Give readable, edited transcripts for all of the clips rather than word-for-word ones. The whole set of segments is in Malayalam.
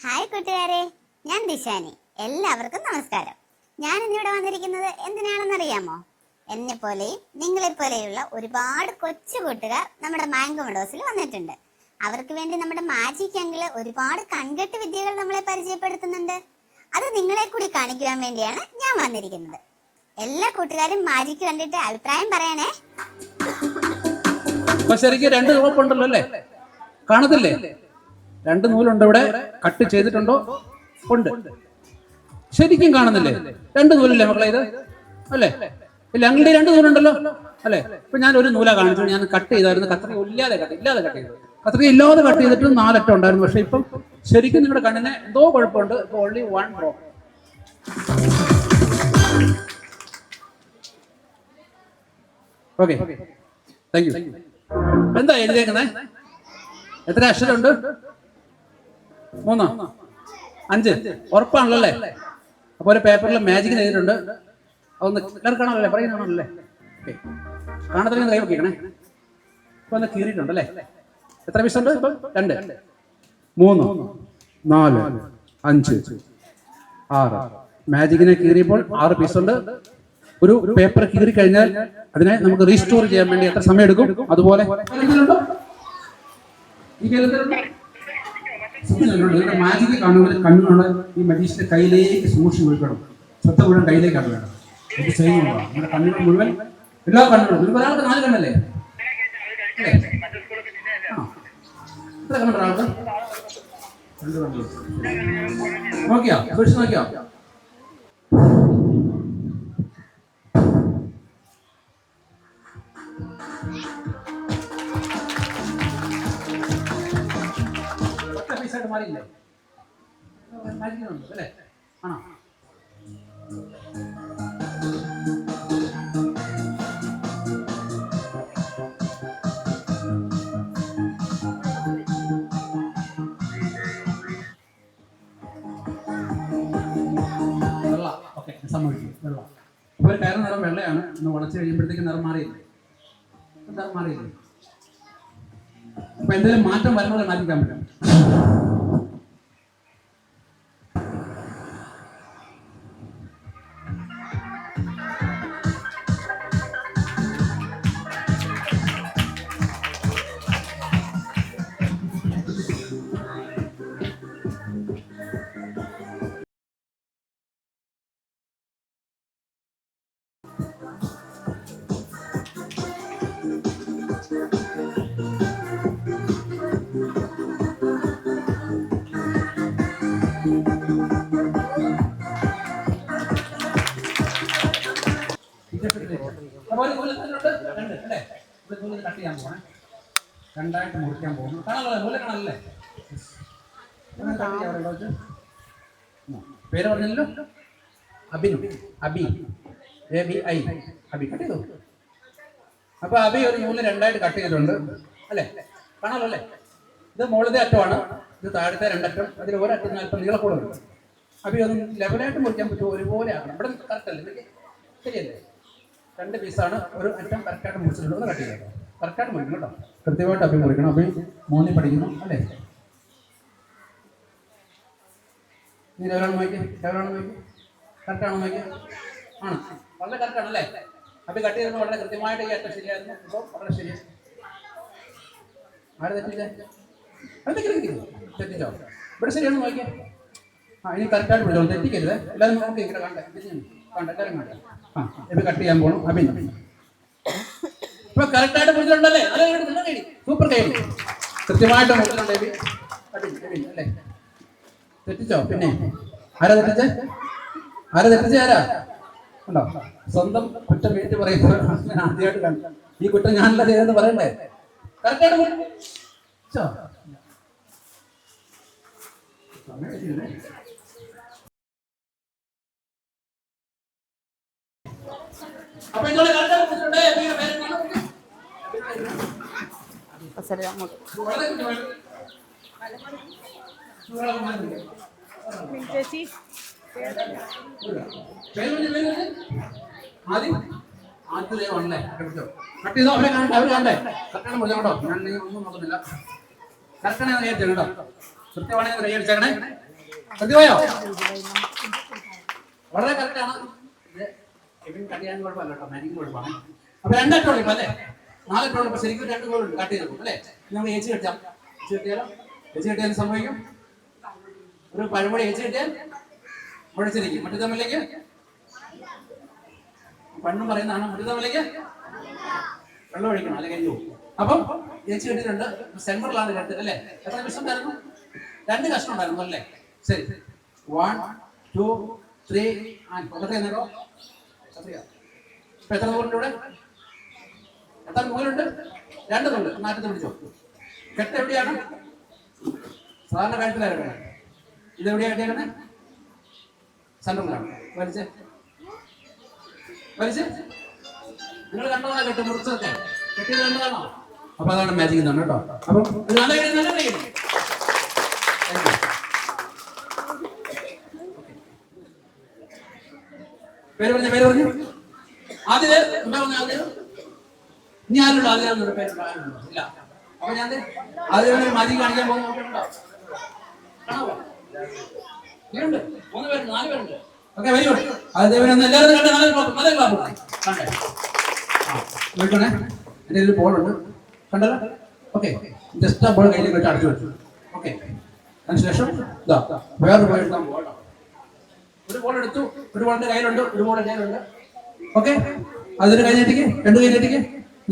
ഹായ് കൂട്ടുകാരെ, ഞാൻ ദിശാനി. എല്ലാവർക്കും നമസ്കാരം. ഞാൻ ഇന്നിവിടെ വന്നിരിക്കുന്നത് എന്തിനാണെന്നറിയാമോ? എന്നെ പോലെയും നിങ്ങളെപ്പോലെയുള്ള ഒരുപാട് കൊച്ചു കൂട്ടുകാർ നമ്മുടെ മാംഗോ മെഡോസിൽ വന്നിട്ടുണ്ട്. അവർക്ക് വേണ്ടി നമ്മുടെ മാജിക് അങ്കിള് ഒരുപാട് കൺകെട്ട് വിദ്യകൾ നമ്മളെ പരിചയപ്പെടുത്തുന്നുണ്ട്. അത് നിങ്ങളെ കൂടി കാണിക്കുവാൻ വേണ്ടിയാണ് ഞാൻ വന്നിരിക്കുന്നത്. എല്ലാ കൂട്ടുകാരും മാജിക് കണ്ടിട്ട് അഭിപ്രായം പറയണേ. ശരിക്കും രണ്ട് കുഴപ്പമുണ്ടല്ലോ അല്ലേ? കാണത്തില്ലേ? രണ്ട് നൂലുണ്ട് ഇവിടെ. കട്ട് ചെയ്തിട്ടുണ്ടോ? ഉണ്ട്. ശരിക്കും കാണുന്നില്ലേ? രണ്ട് നൂലല്ലേ മക്കളെ ഇത്? അല്ലേ? ഇല്ല, അങ്ങനെ രണ്ട് നൂലുണ്ടല്ലോ അല്ലേ? ഇപ്പൊ ഞാൻ ഒരു നൂല കാണിച്ചു. ഞാൻ കട്ട് ചെയ്തായിരുന്നു. കത്രിക ഇല്ലാതെ കട്ട് ചെയ്തു. കത്രിക ഇല്ലാതെ കട്ട് ചെയ്തിട്ട് 4 അറ്റം ഉണ്ടായിരുന്നു. പക്ഷെ ഇപ്പം ശരിക്കും നിങ്ങളുടെ കണ്ണിന് എന്തോ കുഴപ്പമുണ്ട്. Only 1 drop. Okay, thank you. എന്താ എഴുതിയേക്കുന്നേ? എത്ര അക്ഷരമുണ്ട്? 3, 5. ഉറപ്പാണല്ലോ അല്ലേ? അപ്പൊ ഒരു പേപ്പറിൽ മാജിക് ചെയ്തിട്ടുണ്ട്. അതൊന്ന് എല്ലാവരും കാണാമല്ലേ? പറയുന്നതാണല്ലേ? ഓക്കെ, കാണത്തില്ല കൈ വെക്കണേ. ഇപ്പൊ ഒന്ന് കീറിയിട്ടുണ്ടല്ലേ? എത്ര പീസ് ഉണ്ട് ഇപ്പൊ? 2, 3, 4, 5, 6. മാജിക്കിനെ കീറിയപ്പോൾ 6 പീസ് ഉണ്ട്. ഒരു പേപ്പർ കീറി കഴിഞ്ഞാൽ അതിനെ നമുക്ക് റീസ്റ്റോർ ചെയ്യാൻ വേണ്ടി എത്ര സമയം എടുക്കും? അതുപോലെ മാജിക് കാണുമ്പോൾ കണ്ണുകൊണ്ട് ഈ മജീഷിന്റെ കയ്യിലേക്ക് സൂക്ഷിച്ച് നോക്കണം. ശ്രദ്ധ മുഴുവൻ കയ്യിലേക്കാണ് വേണം. ഇത് ചെയ്യുന്നുണ്ടോ? നമ്മുടെ കണ്ണുകൾ മുഴുവൻ, എല്ലാ കണ്ണുകളും. നിങ്ങൾക്ക് ഒരാൾക്ക് 4 കണ്ണല്ലേ? എത്ര കണ്ണുണ്ട് ഒരാൾക്ക്? 2 കണ്ണു. നോക്കിയാ? സൂക്ഷിച്ച് നോക്കിയാ? മാറിയില്ലേ? അല്ലേ? ആണോ? വെള്ള. ഓക്കെ, സമ്മതിച്ചു. വെള്ള. ഇപ്പൊ കയറ് നിറം വെള്ളയാണ്. ഒന്ന് വളച്ച് കഴിയുമ്പോഴത്തേക്ക് നിറം മാറിയില്ലേ? നിറം മാറിയില്ലേ? അപ്പൊ എന്തെങ്കിലും മാറ്റം വരുമ്പോൾ മാറ്റിക്കാൻ പറ്റും. കട്ട് ചെയ്യാൻ പോണേ. 2ആയിട്ട് മുറിക്കാൻ പോകുന്നു. കാണാനല്ലേ? നൂല കാണാനല്ലേ? പേര് പറഞ്ഞല്ലോ? അബി. അബി, ABI. അബി കട്ട് ചെയ്തു. അപ്പൊ അബി ഒരു നൂല് 2ആയിട്ട് കട്ട് ചെയ്തിട്ടുണ്ട് അല്ലേ? കാണാമല്ലോ അല്ലേ? ഇത് മുകളിലത്തെ അറ്റമാണ്, ഇത് താഴത്തെ 2 അറ്റം. അതിൽ ഒരറ്റം അല്പം നീളക്കൂടുണ്ട്. അബി ഒന്ന് ലെവലായിട്ട് മുറിക്കാൻ പറ്റുമോ? ഒരുപോലെ ആക്കണം. ഇവിടെ കറക്റ്റ് അല്ലേ? ശരിയല്ലേ? 2 പീസാണ്. ഒരു അറ്റം കറക്റ്റായിട്ട് മുറിച്ചിട്ടുണ്ട്. ഒന്ന് കട്ട് ചെയ്തോ. കറക്റ്റായിട്ട് മുറിക്കണം കേട്ടോ. കൃത്യമായിട്ട് അഭി മുറിക്കണം. അഭി 3 പഠിക്കുന്നു അല്ലേ? നീ എവിടെയാണ് നോക്കി? കറക്റ്റാണോ നോക്കി? ആണ്, വളരെ കറക്റ്റാണല്ലേ? അഭി കട്ട് ചെയ്തത് വളരെ കൃത്യമായിട്ട് ഈ അറ്റം ശരിയായിരുന്നു. ഇപ്പോൾ വളരെ ശരിയാണ്. ആര് തെറ്റിച്ചേ? തെറ്റിച്ചോ? ഇവിടെ ശരിയാണ് നോക്കിയാ. ഇനി കറക്റ്റായിട്ട് പിടിച്ചോളൂ, തെറ്റിക്കരുത്. എല്ലാവരും നോക്കി ഇവിടെ കണ്ട എല്ലാവരും കണ്ട. ഇത് കട്ട് ചെയ്യാൻ പോകണം. അഭി ഇപ്പൊ കറക്റ്റായിട്ട് മുറിച്ചിട്ടുണ്ടല്ലേ? സൂപ്പർ കൈ. കൃത്യമായിട്ട് മുറിച്ചിട്ടുണ്ട് അല്ലേ? തെറ്റിച്ചോ? പിന്നെ ആരാ തെറ്റിച്ചേ? ആരാ ഉണ്ടോ? സ്വന്തം കുറ്റം വീട്ടിൽ പറയുന്നത് ഞാൻ ആദ്യമായിട്ട് കണ്ടു. ഈ കുറ്റം ഞാനല്ല ചെയ്തെന്ന് പറയണ്ടേ? കറക്റ്റായിട്ട് അപ്പൊ ചേച്ചി ആദ്യമേ വന്നേ കട്ട് ചെയ്തോ. അവരെ കാണട്ടെ, അവർ കാണട്ടെ. കറക്റ്റാണ് മുറിച്ചോ കേട്ടോ. ഞാൻ ഒന്നും നോക്കുന്നില്ല. കറക്റ്റാണ് ഞാൻ കൈയടിച്ചേ കേട്ടോ. കൃത്യമാണെങ്കിൽ കൈയടിച്ചേക്കണേ. കൃത്യമായോ? വളരെ കറക്റ്റാണ്. കട്ടിയാൻ കുഴപ്പമില്ല കേട്ടോ, മാജിക്ക് കുഴപ്പമാണ്. അപ്പൊ രണ്ടറ്റോളം ഇപ്പൊ അല്ലേ, 4 അറ്റോളം ഇപ്പൊ ശരിക്കും 2 ഗോളുണ്ട് കട്ട് ചെയ്തു അല്ലേ. നമ്മൾ ഏച്ച് കെട്ടാം. ഏച്ച് കെട്ടിയാലോ? ഏച്ച് കെട്ടിയാൽ സംഭവിക്കും ഒരു പഴമൊഴി ഏച്ച് കെട്ടിയാൽ മുഴച്ചിരിക്കും. മറ്റു തമ്മിലേക്ക് പണ്ണും പറയുന്നതാണ്. മറ്റു തമ്മിലേക്ക് വെള്ളം ഒഴിക്കണം അല്ലെങ്കിൽ കരിഞ്ഞു പോകും. അപ്പം ഏച്ച് കെട്ടിയിട്ടുണ്ട്. സെന്ററിലാണ് കെട്ട് അല്ലേ. എത്ര കഷ്ണം ഉണ്ടായിരുന്നു? 2 കഷ്ണം ഉണ്ടായിരുന്നു അല്ലേ. ശരി, 1 2 3 നേരോ ഇപ്പൊ എത്ര നൂലുണ്ട് ഇവിടെ? എത്ര നൂലുണ്ട്? 2 നൂല്. നാറ്റത്ത് പിടിച്ചോ. കെട്ട് എവിടെയാണ്? സാധാരണ കഴുത്തിലാണ്. ഇതെവിടെയാ കെട്ടിയേക്കണേ? സെന്ററിലാണ്. വലിച്ച് നിങ്ങൾ കണ്ടോണോ കെട്ട് മുറിച്ചതൊക്കെ? കെട്ടിയത് കണ്ടതാണോ? അപ്പൊ അതാണ് മാജിക് എന്നാണ് കേട്ടോ. അപ്പം നല്ല പേര് പറഞ്ഞു. ആദ്യം എന്താ പറഞ്ഞ ആദ്യം? ഇനി ആരുണ്ടോ? ആദ്യം പേരുണ്ടോ? ഇല്ല. അപ്പൊ ഞാൻ ആദ്യം മാജിക് കാണിക്കാൻ പോകുന്നുണ്ടോ? കാണാവോ? 3 പേരുണ്ട്, 4 പേരുണ്ട്. Okay, very good. എല്ലാവരും കണ്ടേ? നല്ല ക്ലാസ് കണ്ടേ? നോക്കണേ, എൻ്റെ ഒരു ബോളുണ്ട് കണ്ടല്ലോ. ഓക്കെ, ജസ്റ്റ് ആ ബോൾ കയ്യിൽ വെച്ച് അടച്ചു വെച്ചു. ഓക്കെ, അതിനുശേഷം വേറൊരു ബോൾ എടുക്കാൻ പോകണം. ഒരു ബോൾ എടുത്തു, ഒരു ബോളിന്റെ കയ്യിലുണ്ട്, ഒരു ബോൾ എൻ്റെ കയ്യിലുണ്ട്. ഓക്കെ, അതിന് കൈ നീട്ടിക്ക്, 2 കൈ നീട്ടിക്ക്.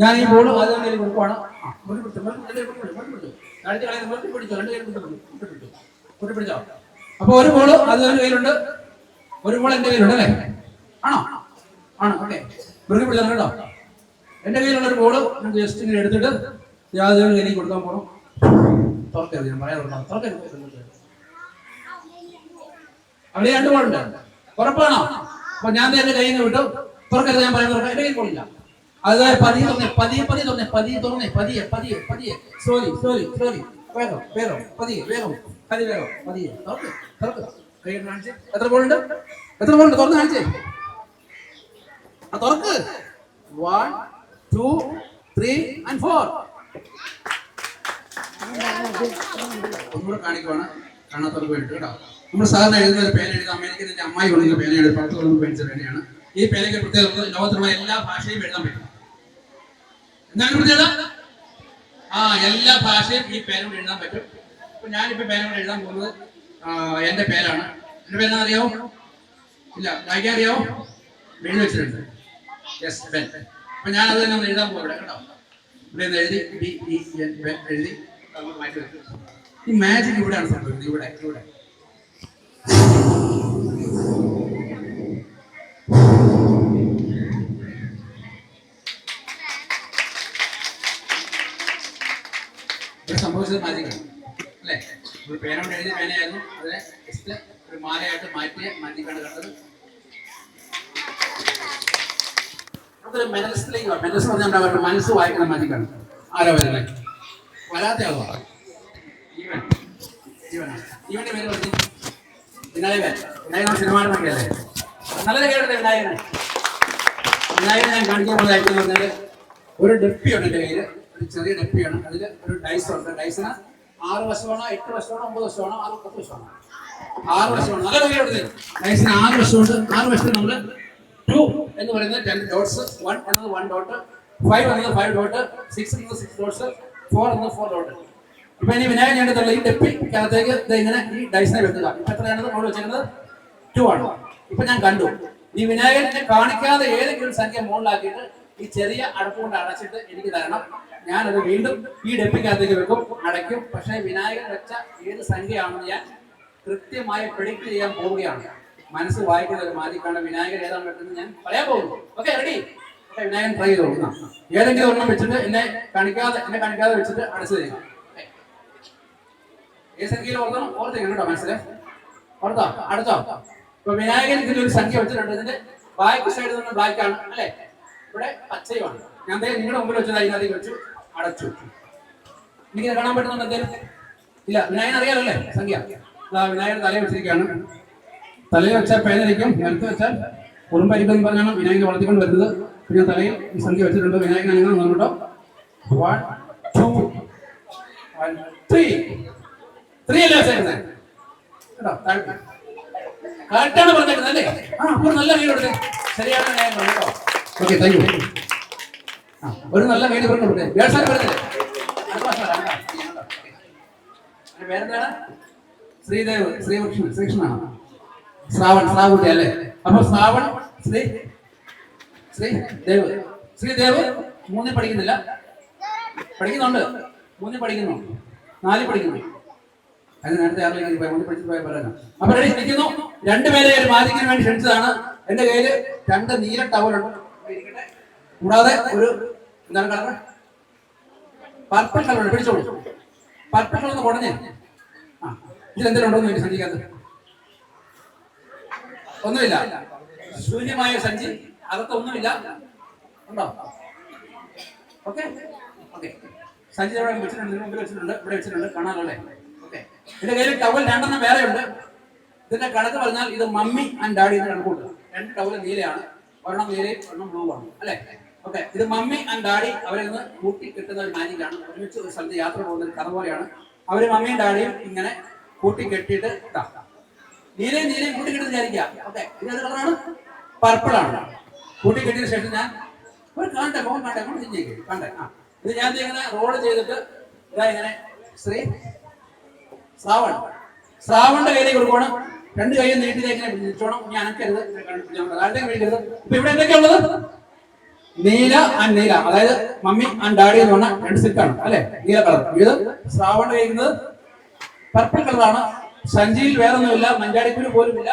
ഞാൻ ഈ ബോൾ ആദ്യം കയ്യിൽ കൊടുക്കുവാണ്. പിടിച്ചോ. അപ്പൊ ഒരു ബോൾ അതിന്റെ കയ്യിലുണ്ട്, ഒരു ബോൾ എന്റെ കയ്യിലുണ്ട് അല്ലേ? ആണോ? ആണ്. ഓക്കെ, മുറുകെ പിടിച്ചോ കേട്ടോ. എന്റെ കയ്യിലുള്ള ഒരു ബോള് ഞാൻ ജസ്റ്റ് ഇങ്ങനെ എടുത്തിട്ട് യാതൊരു കയ്യിൽ കൊടുക്കാൻ പോകണം. തുറക്കരുത്, ഞാൻ പറയാൻ തുറക്കരുത്. അവിടെ 2 ബോളുണ്ട്, ഉറപ്പാണോ? അപ്പൊ ഞാൻ എന്റെ കയ്യിൽ നിന്ന് വിട്ടു. തുറക്കരുത്, ഞാൻ പറയാൻ തുറക്കാം. എന്റെ കയ്യിൽ ബോളില്ല. അതായത് പതിയെ എത്ര ബോളുണ്ട്? തുറന്ന് കാണിച്ചേ. തുറക്ക്. 1 2 3 and 4. ഒന്നുകൂടെ കാണിക്കുവാണ് കാണാത്തവർക്ക് വേണ്ടി കേട്ടോ. നമ്മൾ സാധാരണ എഴുതുന്ന ഒരു പേന എഴുതാം. അമേരിക്കൻ എൻ്റെ അമ്മായി കൊണ്ടുള്ള പേനയാണ്, 10 പേടിച്ച പേനയാണ്. ഈ പേനയ്ക്ക് പ്രത്യേകത ലോകത്തിലുള്ള എല്ലാ ഭാഷയും എഴുതാൻ പറ്റും. എന്താണ് പ്രത്യേകത? എല്ലാ ഭാഷയും ഈ പേന കൊണ്ട് എഴുതാൻ പറ്റും. അപ്പൊ ഞാനിപ്പോ പേന കൊണ്ട് എഴുതാൻ പോകുന്നത് എന്റെ പേരാണ്. എന്റെ പേരെന്താ അറിയാവോ? ഇല്ല, വായിക്കാൻ അറിയാവോ? എഴുതി വെച്ചിട്ടുണ്ട്. Yes, Ben. അപ്പൊ ഞാൻ അത് തന്നെ ഒന്ന് എഴുതാൻ പോകും ഇവിടെ കേട്ടോ. ഇവിടെ നിന്ന് എഴുതി എഴുതി മാറ്റി വെക്കും. ഈ മാജിക് ഇവിടെയാണ് സംഭവിക്കുന്നത്. ഇവിടെ സംഭവിച്ചത് മാജിക്കാണ് അല്ലേ? ഒരു പേന കൊണ്ട് എഴുതിയ പേനയായിരുന്നു, അതിനെ ജസ്റ്റ് ഒരു മാലയായിട്ട് മാറ്റിയ മാജിക്കാണ് കണ്ടത്. മെനലിസ്റ്റിലേക്ക് മെനലിസ്റ്റ് പറഞ്ഞാൽ അവരുടെ മനസ്സ് വായിക്കുന്ന മാജിക്കാണ്. ആരോ വരുന്നത് വരാത്ത ആളാണ്. ഇവന്റെ പേര് പറഞ്ഞു വിനായകൻ. വിനായകൻ സിനിമാനൊക്കെ അല്ലേ? നല്ല കേട്ടത് വിനായകനെ. വിനായകനെ ഞാൻ കാണിക്കാൻ പോകുന്നതായിട്ട് പറഞ്ഞാൽ ഒരു ഡെപ്പിയുണ്ട് എൻ്റെ കയ്യിൽ. ഒരു ചെറിയ ഡെപ്പിയാണ്. അതിൽ ഒരു ഡൈസ് ഉണ്ട്. ഡൈസിന് 6 വശമാണോ 8 വശമാണോ 9 വശമാണോ 10 വശമാണോ? 6 വശമാണ്. നല്ല കേട്ടത് ഡൈസിന് 6 വശമുണ്ട്. 6 വശത്ത് നമ്മൾ 2 എന്ന് പറയുന്നത് 10 ഡോട്ട്സ്, 1 എന്നത് 1 ഡോട്ട്, 5 എന്നത് 5 ഡോട്ട്, 6 എന്നത് 6 ഡോട്ട്സ്, 4 എന്നത് 4 ഡോട്ട്. ഇപ്പൊ ഇനി വിനായകൻ ചെയ്യേണ്ടതുള്ള ഈ ഡെപ്പിക്കകത്തേക്ക് ഇങ്ങനെ ഈ ഡൈസിനെ വെക്കുക. ഇപ്പൊ എത്രയാണത് നമ്മൾ വെച്ചിരുന്നത്? 2 ആണ്. ഇപ്പൊ ഞാൻ കണ്ടു ഈ വിനായകനെ കാണിക്കാതെ ഏതെങ്കിലും സംഖ്യ മുകളിലാക്കിയിട്ട് ഈ ചെറിയ അടപ്പ് കൊണ്ട് അടച്ചിട്ട് എനിക്ക് തരണം. ഞാനത് വീണ്ടും ഈ ഡെപ്പിക്കകത്തേക്ക് വെക്കും, അടയ്ക്കും. പക്ഷെ വിനായകൻ വെച്ച ഏത് സംഖ്യയാണെന്ന് ഞാൻ കൃത്യമായി പ്രെഡിക്റ്റ് ചെയ്യാൻ പോവുകയാണ്. മനസ്സ് വായിക്കുന്ന ഒരു മാജിക്കാണ്. വിനായകൻ ഏതാണ് വെക്കുന്നത് ഞാൻ പറയാൻ പോകുന്നു. Okay, ready? Okay, Vinayakan try ചെയ്ത് കൊടുക്കണം. ഏതെങ്കിലും ഒരെണ്ണം വെച്ചിട്ട് എന്നെ കാണിക്കാതെ വെച്ചിട്ട് അടച്ചു തരിക. ഏത് സംഖ്യയിൽ ഓർത്തേക്കണം കേട്ടോ. മനസ്സിലെ ഓർത്തോ? അടച്ചോ? ഇപ്പൊ വിനായകൻ ഇതിലൊരു സംഖ്യ വെച്ചിട്ടുണ്ട്. ഇതിന്റെ ബാക്ക് സൈഡിൽ നിന്ന് ബ്ലാക്ക് ആണ് അല്ലെ? ഇവിടെ പച്ചയുമാണ്. ഞാൻ നിങ്ങളുടെ മുമ്പിൽ വെച്ചത് അതിനകത്തേക്ക് വെച്ചു, അടച്ചു. എനിക്ക് കാണാൻ പറ്റുന്നുണ്ട് എന്തേലും? ഇല്ല. വിനായകൻ അറിയാലോ അല്ലേ സംഖ്യ? വിനായകൻ തലയിൽ വെച്ചിരിക്കുകയാണ്. തലയിൽ വെച്ചാൽ പേനരിക്കും, നിലത്ത് വെച്ചാൽ കുറുമ്പരിക്കും പറഞ്ഞാണ് വിനായകൻ വളർത്തിക്കൊണ്ട് വരുന്നത്. പിന്നെ തലയിൽ ഈ സംഖ്യ വെച്ചിട്ടുണ്ട്. വിനായകൻ അങ്ങനെ വന്നിട്ടോ 1 2 1 3 3 അല്ലേ വെച്ചേക്കുന്നത്? കേട്ടോ കറക്റ്റാണ് പറഞ്ഞേക്കുന്നത് അല്ലേ? ആ അപ്പോൾ നല്ല കൈ കൊടുത്തേ. ശരിയാണ് ന്യായമാണ് കേട്ടോ. Okay, thank you. ആ ഒരു നല്ല കൈ ഇവർക്ക് കൊടുത്തേ. വ്യവസായം പറഞ്ഞില്ലേ? പേരെന്താണ്? ശ്രീദേവ്, ശ്രീകൃഷ്ണൻ, ശ്രീകൃഷ്ണനാണ്. ശ്രാവൺ, ശ്രാവുട്ടി അല്ലേ? അപ്പൊ ശ്രാവൺ, ശ്രീദേവ്, ശ്രീദേവ് 3 പഠിക്കുന്നില്ല, പഠിക്കുന്നുണ്ട്, 3 പഠിക്കുന്നു, 4 പഠിക്കുന്നു. അത് നേരത്തെ 3 പഠിച്ചിട്ട് പോയ പറയാം. അപ്പൊ റെഡി നിൽക്കുന്നു. 2 പേരെ ഒരു മാജിക്കിന് വേണ്ടി ക്ഷണിച്ചതാണ്. എന്റെ കയ്യില് 2 നീല ടവലുണ്ട്, കൂടാതെ ഒരു എന്താണ് കളർ, പർപ്പിൾ കളറുണ്ട്. പിടിച്ചോളൂ. പർപ്പിൾ കളർ കുടഞ്ഞേ. ആ ഇതിലെന്തെങ്കിലും ഉണ്ടോ എന്ന് ശ്രദ്ധിക്കാത്തത്? ഒന്നുമില്ല, ശൂന്യമായ സഞ്ചി, അകത്തൊന്നുമില്ല. ഉണ്ടോ? Okay okay. സഞ്ചി ഇവിടെ വെച്ചിട്ടുണ്ട്, മുമ്പിൽ വെച്ചിട്ടുണ്ട്, ഇവിടെ വെച്ചിട്ടുണ്ട്, കാണാനല്ലേ? ഓക്കെ. ഇതിന്റെ കയ്യിൽ ടവൽ 2 വേറെ ഉണ്ട്. ഇതിന്റെ കണക്ക് പറഞ്ഞാൽ ഇത് മമ്മി ആൻഡ് ഡാഡി എന്ന് കണക്കൂട്ട്. 2 ടവൽ നീലയാണ്, ഒരെണ്ണം നീലയും ഒരെണ്ണം ബ്ലൂ ആണ് അല്ലെ? ഓക്കെ. ഇത് മമ്മി ആൻഡ് ഡാഡി അവരെ നിന്ന് കൂട്ടി കിട്ടുന്ന ഒരു മാജിക്കാണ്. ഒരുമിച്ച് ഒരു സ്ഥലത്ത് യാത്ര പോകുന്ന ഒരു കഥ പോലെയാണ്. അവര് മമ്മിയും ഡാഡിയും ഇങ്ങനെ കൂട്ടി കെട്ടിയിട്ട് നീലയും കൂട്ടി കെട്ടി വിചാരിക്കാം. ഓക്കെ. ഇത് ഏത് കളറാണ്? പർപ്പിൾ ആണ്. കൂട്ടി കെട്ടിയതിനു ശേഷം ഞാൻ ഒരു കാണട്ടെ, മോൻ കാണട്ടെ, അങ്ങോട്ട് തിരിഞ്ഞേക്ക് കണ്ടേ. ആ ഇത് ഞാൻ ഇങ്ങനെ റോള് ചെയ്തിട്ട് ഇതാ ഇങ്ങനെ ശ്രാവണിന്റെ കയ്യിലേക്ക് കൊടുക്കണം. 2 കൈയും നീട്ടിലേക്ക് ഇങ്ങനെ പിടിച്ചോണം. ഞാൻ അനക്കരുത്, ആരുടെയും പിടിക്കരുത്. ഇപ്പൊ ഇവിടെ എന്തൊക്കെയുള്ളത്? നീല ആൻഡ് നീല, അതായത് മമ്മി ആൻഡ് ഡാഡി എന്ന് പറഞ്ഞ 2 സിൽക്കാണ് അല്ലെ? നീല കളർ. ഇത് ശ്രാവണിന്റെ കഴിക്കുന്നത് പർപ്പിൾ കളറാണ്. സഞ്ചിയിൽ വേറൊന്നുമില്ല, മഞ്ചാടിക്കുരു പോലുമില്ല.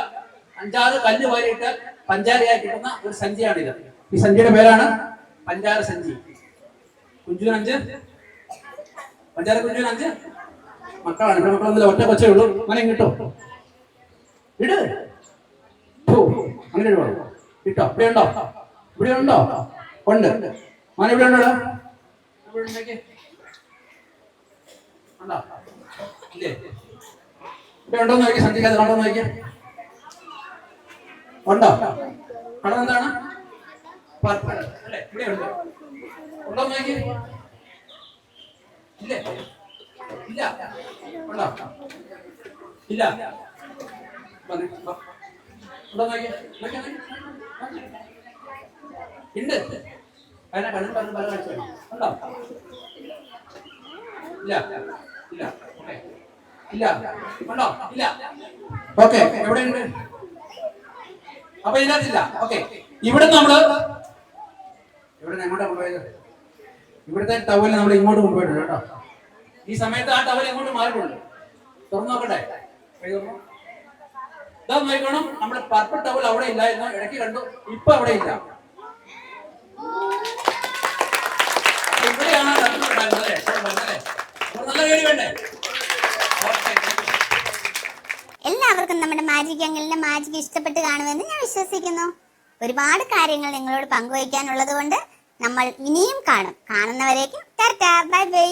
5-6 കല്ല് വാരിയിട്ട് പഞ്ചാരയായി കിട്ടുന്ന ഒരു സഞ്ചിയാണിത്. ഈ സഞ്ചിയുടെ പേരാണ് പഞ്ചാര സഞ്ചി. കുഞ്ചുവിന് 5, പഞ്ചാര കുഞ്ചുവിന് 5 മക്കളാണ്. ഇവിടെ മക്കളൊന്നുമില്ല, ഒറ്റ കൊച്ചേ ഉള്ളൂ. അങ്ങനെ കിട്ടോ? ഇട്. അങ്ങനെ ഇടുവാ. കിട്ടോ? ഇവിടെ ഉണ്ടോ? ഇവിടെ ഉണ്ടോ? ഉണ്ട്. മോനെ ഇവിടെ ഉണ്ടോ? ഇല്ലേ? ഇവിടെ ഉണ്ടോ നോക്കി, സഞ്ചിക്കാതെ കണ്ടോ നോക്കി. ഉണ്ടോ? കളർ എന്താണ്? പർപ്പിൾ അല്ലേ? ഇവിടെ ഉണ്ട്. ഉണ്ടോ നോക്കി. ഇല്ലേ? ഇല്ല. ഉണ്ടോ? ഇല്ല. ഉണ്ടോ നോക്കി. ഉണ്ട്. അതിനെ കണ്ണു പറഞ്ഞ് പല കാഴ്ച ഉണ്ടോ? ഇല്ല. ഇല്ല. ഇല്ല. ഉണ്ടോ? ഇല്ല. ഓക്കെ. എവിടെയുണ്ട്? അപ്പൊ ഇതിനകത്തില്ല. ഓക്കെ. ഇവിടെ നമ്മള് എങ്ങോട്ടാ കൊണ്ടുപോയത്? ഇവിടുത്തെ ടവൽ നമ്മൾ ഇങ്ങോട്ട് കൊണ്ടുപോയിട്ടുണ്ട് കേട്ടോ. ഈ സമയത്ത് ആ ടവൽ എങ്ങോട്ട് മാറിയിട്ടുണ്ട്. തുറന്നു നോക്കട്ടെ. ഇതാ നോക്കണം. നമ്മുടെ പർപ്പിൾ ടവൽ അവിടെ ഇല്ലായിരുന്നു, ഇടയ്ക്ക് കണ്ടു. ഇപ്പൊ അവിടെ ഇല്ല. ഇവിടെയാണ് നല്ല കേടി വേണ്ടേ? എല്ലാവർക്കും നമ്മുടെ മാജിക് അങ്കിളിന്റെ മാജിക് ഇഷ്ടപ്പെട്ട് കാണുമെന്ന് ഞാൻ വിശ്വസിക്കുന്നു. ഒരുപാട് കാര്യങ്ങൾ നിങ്ങളോട് പങ്കുവയ്ക്കാനുള്ളത് കൊണ്ട് നമ്മൾ ഇനിയും കാണും. കാണുന്നവരേക്കും ടാറ്റാ, ബൈ ബൈ.